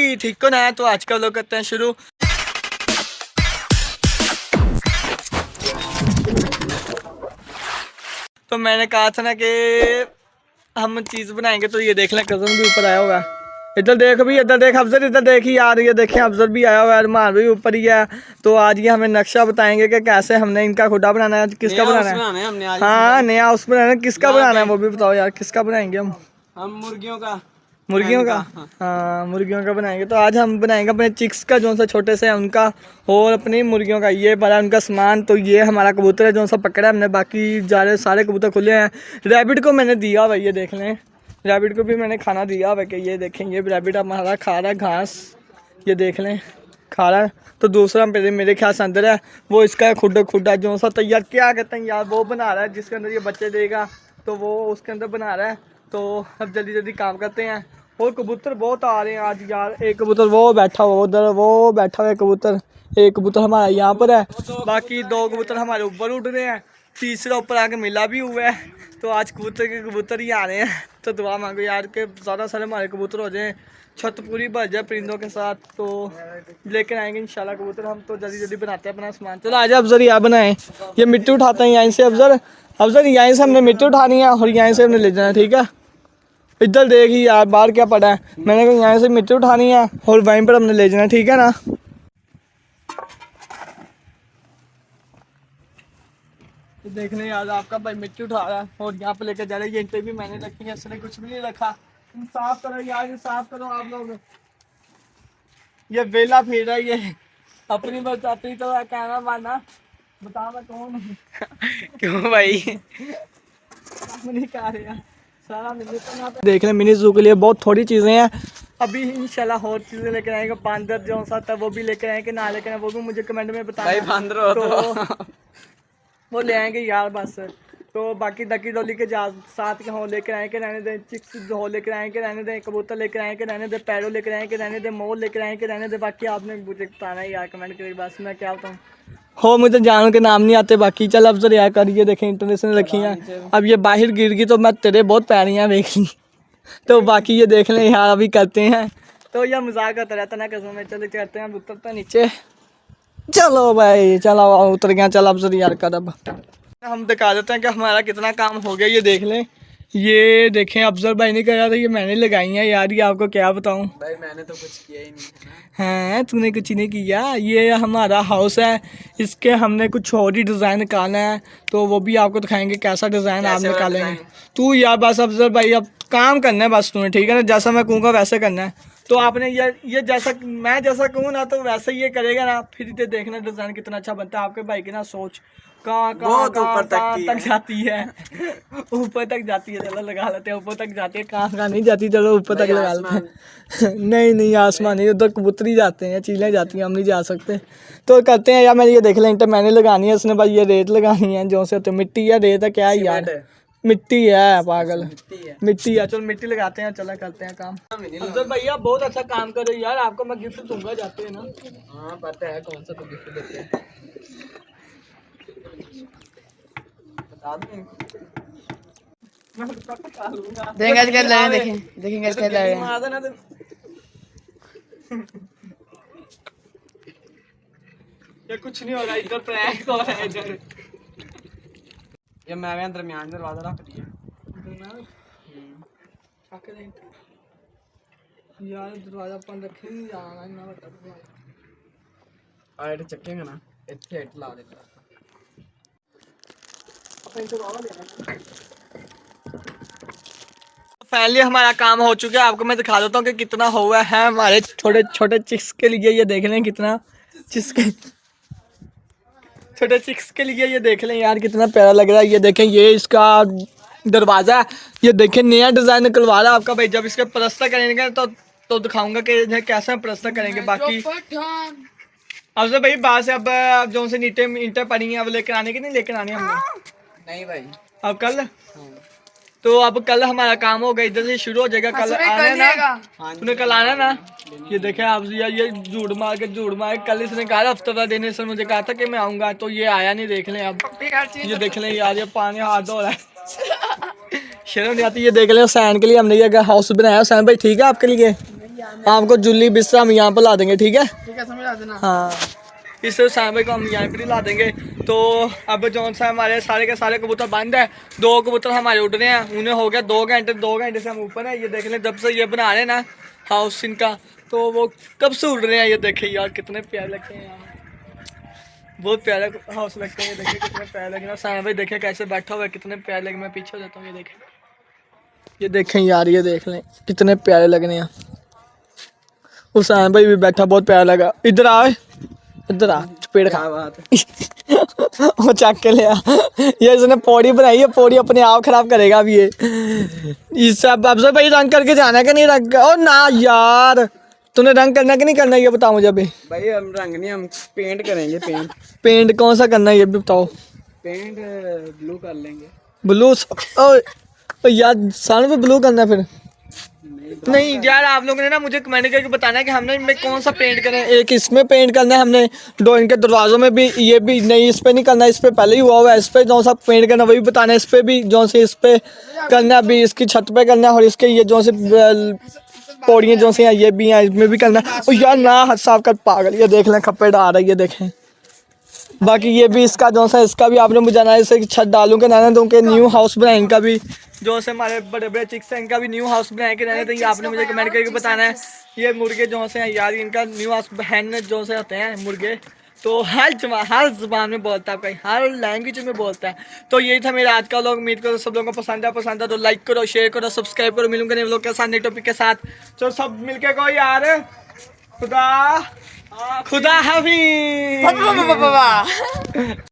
भाई ठीक हो ना। तो आज का लोग करते हैं शुरू। तो मैंने कहा था ना कि हम चीज़ बनाएंगे, तो ये देख लें कज़न भी ऊपर आया हुआ है। इधर देख भी, इधर देख अफजल, इधर देखी यार, ये देखें अफजल भी आया हुआ है, अरमान भी ऊपर ही है। तो आज ये हमें नक्शा बताएंगे कि कैसे हमने इनका खुदा बनाना है, किसका बनाना है। हमने आज हाँ नया हाउस बनाना है, किसका बनाना है वो भी बताओ यार, किसका बनाएंगे हम मुर्गियों का हाँ मुर्गियों का बनाएंगे। तो आज हम बनाएंगे अपने चिक्स का, जो सा छोटे से उनका, और अपनी मुर्गियों का। ये बड़ा उनका सामान। तो ये हमारा कबूतर है जो सा पकड़ा है हमने, बाकी सारे कबूतर खुले हैं। रैबिट को मैंने दिया भाई, ये देख लें, रैबिट को भी मैंने खाना दिया भाई कि ये देखें, ये रैबिट हमारा खा रहा है घास, ये देख लें खा रहा है। तो दूसरा मेरे ख्याल से अंदर है, वो इसका खुदा जो सा तैयार क्या कहते हैं यार, वो बना रहा है जिसके अंदर ये बच्चे देगा, तो वो उसके अंदर बना रहा है। तो अब जल्दी जल्दी काम करते हैं। और कबूतर बहुत आ रहे हैं आज यार। एक कबूतर वो बैठा हुआ उधर, वो बैठा हुआ है कबूतर, एक कबूतर हमारा यहाँ पर है, बाकी 2 कबूतर हमारे ऊपर उड़ रहे हैं, तीसरा ऊपर आके मिला भी हुआ है। तो आज कबूतर ही आ रहे हैं। तो दुआ मांगो यार के ज़्यादा सारे हमारे कबूतर हो जाएँ, छत पूरी भर जाए परिंदों के साथ। तो लेकर आएंगे इंशाल्लाह कबूतर हम। तो जल्दी जल्दी बनाते हैं अपना सामान। चलो आज अफजल यहाँ बनाएं, ये मिट्टी उठाते हैं यहाँ से। अफजल यहाँ से हमने मिट्टी उठानी है और यहाँ से हमने ले जाना है, ठीक है। इधर देखी यार बाहर क्या पड़ा है, मैंने कहा यहाँ से मिट्टी उठानी है और वहीं पर हमने ले जाना, ठीक है ना। तो देख लें यार, आपका भाई मिट्टी उठा रहा है और यहाँ पे लेकर जा रहा है। ये ईंटें भी मैंने रखी है, इसने कुछ भी नहीं रखा। तुम साफ करो यार, ये साफ करो आप लोग। ये वेला फिर रहा है ये अपनी तो कहना माना, बता मैं कौन क्यों भाई नहीं कह रहे हैं सारा। देख लें मिनी जू के लिए बहुत थोड़ी चीज़ें हैं, अभी इंशाल्लाह और चीज़ें लेकर आएंगे। बांदर जो सा था वो भी लेकर आएंगे, ना लेकर आए वो भी मुझे कमेंट में बताना। तो वो ले आएंगे यार बस। तो बाकी डकी डोली के साथ के हो लेकर आएंगे रहने दें, चिक्स जो हो लेकर आएंगे रहने दें, कबूतर लेकर आएंगे रहने दें, पैरों लेकर आएंगे रहने दें, मोर लेकर आएंगे रहने दें। बाकी आपने मुझे बताना है यार कमेंट करके, बस मैं क्या बताऊँ हो, मुझे जानवर के नाम नहीं आते। बाकी चल अब यार कर, ये देखें इंटरनेशनल रखी हैं। अब ये बाहर गिर गई तो मैं तेरे बहुत पैरियाँ देख ली। तो बाकी ये देख लें यार, अभी करते हैं। तो यह मजाक आता रहता ना कसम में। चलो करते हैं, अब उतरते हैं नीचे। चलो भाई चलो उतर गया। चल अब यार कर, अब हम दिखा देते हैं कि हमारा कितना काम हो गया। ये देख लें, ये देखें अफजल भाई ने कहा था ये मैंने लगाई है यार, ये आपको क्या बताऊं भाई, मैंने तो कुछ किया ही नहीं है। तूने कुछ नहीं किया। ये हमारा हाउस है, इसके हमने कुछ और ही डिज़ाइन निकाला है, तो वो भी आपको दिखाएंगे कैसा डिज़ाइन आप निकालेंगे। तू यार बस अफजल भाई अब काम करना है बस तुम्हें, ठीक है ना। जैसा मैं कहूँगा वैसे करना है। तो आपने ये जैसा मैं जैसा कहूँ ना, तो वैसे ही ये करेगा ना। फिर ये देखना डिज़ाइन कितना अच्छा बनता है। आपके भाई की ना सोच कहाँ ऊपर तक जाती है ऊपर तक जाती है। चलो लगा लेते हैं, ऊपर तक जाती है। कहाँ नहीं जाती, चलो ऊपर तक लगा लेते हैं नहीं आसमान नहीं, उधर कबूतर ही जाते हैं, चीलें जाती हैं, हम नहीं जा सकते। तो करते हैं यार, मैं ये देख लें इंटर मैंने लगानी है, उसने भाई ये रेत लगानी है जो से। तो मिट्टी है रेत है क्या है यार, मिट्टी है पागल, मिट्टी है। चलो मिट्टी लगाते हैं, चलो करते हैं काम। अफजल भैया बहुत अच्छा काम कर रहे हो यार, आपको मैं गिफ्ट दूंगा जाते हैं ना। हाँ पता है कौन सा तो गिफ्ट देते हैं, देखेंगे इसके लड़ रहे हैं। ये कुछ नहीं हो रहा, इधर प्रैंक हो रहा है इधर। ये मैं दरमियान दरवाजा रख दिया यार, दरवाजा बंद रखे नहीं जाना ना बता। आए चक्केंगे ना, इतने हिट ला देगा। फाइनली हमारा काम हो चुका है। आपको मैं दिखा देता हूँ कि कितना हुआ है हमारे छोटे छोटे चिक्स के लिए। ये देख लें कितना छोटे चिक्स के लिए, ये देख लें यार कितना प्यारा लग रहा है। ये देखें ये इसका दरवाज़ा, ये देखें नया डिज़ाइन निकलवा रहा है आपका भाई। जब इसका प्लास्टर करेंगे तो दिखाऊंगा कि कैसे प्लास्टर करेंगे। बाकी अब से भाई बात से अब जो से ईंटें पड़ी हैं, अब लेकर आने की नहीं लेकर आने हमने नहीं भाई, अब कल। तो अब कल हमारा काम होगा, इधर से शुरू हो जाएगा। कल आना ना, तूने कल आना ना। ये देखे आप ये झूठ मार के कल इसने कहा हफ्ता देने से मुझे कहा था कि मैं आऊंगा, तो ये आया नहीं। देख लें अब, ये देख लें यार, ये पानी हाथ धो रहा है शर्म नहीं आती। ये देख लें सैन के लिए हमने ये हाउस बनाया। सैन भाई ठीक है आपके लिए, आपको जुल्ली बिस्तर हम यहाँ पर ला देंगे, ठीक है? ठीक है, समझ आ देना। हाँ, इस साहब भाई को हम यहाँ पर ही ला देंगे। तो अब जौन सा हमारे सारे के सारे कबूतर बंद है, 2 कबूतर हमारे उड़ रहे हैं, उन्हें हो गया 2 घंटे, 2 घंटे से हम ऊपर हैं। ये देख लें, जब से ये बना रहे हैं ना हाउस इनका, तो वो कब से उड़ रहे हैं। ये देखें यार कितने प्यारे लगते हैं यार, बहुत प्यारे हाउस लगते हैं। ये देखें कितने प्यारे लगे ना। साहब भाई देखें कैसे बैठा हुआ है, कितने प्यारे लगे। मैं पीछे हो जाता हूँ, ये देखें यार, ये देख लें कितने प्यारे लगने हैं। हुसैन भाई भी बैठा, बहुत प्यारा लगा। इधर आ, इधर आ, चपेड़ खा। क्या बात है। वो चक के ले आ। ये इसने पौड़ी बनाई है, पौड़ी अपने आप खराब करेगा अब ये। इससे अब से भाई रंग करके जाना है कि नहीं? रंग ओ ना यार, तूने रंग करना कि नहीं करना ये बता मुझे अभी। भाई हम रंग नहीं, हम पेंट करेंगे। पेंट पेंट कौन सा करना है ये भी बताओ। पेंट ब्लू कर लेंगे। ब्लू? ओ यार सामने पे ब्लू करना है फिर। नहीं यार, आप लोगों ने ना मुझे कमेंट करके बताना है कि हमने इनमें कौन सा पेंट करें। एक इसमें पेंट करना है हमने, 2 इनके दरवाजों में भी। ये भी नहीं, इस पे नहीं करना, इस पे पहले ही हुआ है। इस पे जो सा पेंट करना वही बताना है। इस पे भी जो से इस पे करना, भी इसकी छत पे करना है। और इसके ये जो से पौड़ियाँ जो से हैं ये भी हैं, इसमें भी करना है। और यार ना हाथ साफ कर पागल, ये देख लें खप्पे डाल रहा है, ये देखें। बाकी ये भी इसका जो सा, इसका भी आपने मुझे जाना है, इसे छत डालूँ के ना दूँ के न्यू हाउस बनाए। इनका भी जो से हमारे बड़े बड़े चिक्स हैं, इनका भी न्यू हाउस बनाए के रहने। तो ये आपने मुझे कमेंट करके बताना है। ये मुर्गे जो से हैं यार, इनका न्यू हाउस हैन जो से होते हैं मुर्गे, तो हर जुबान में बोलता है, भाई हर लैंग्वेज में बोलता है। तो यही था मेरा आज का व्लॉग। उम्मीद करो सब लोगों को पसंद है तो लाइक करो, शेयर करो, सब्सक्राइब करो। मिलूंगा नए व्लॉग के साथ, नए टॉपिक के साथ। तो सब मिलके को यार खुदा हाफिज़।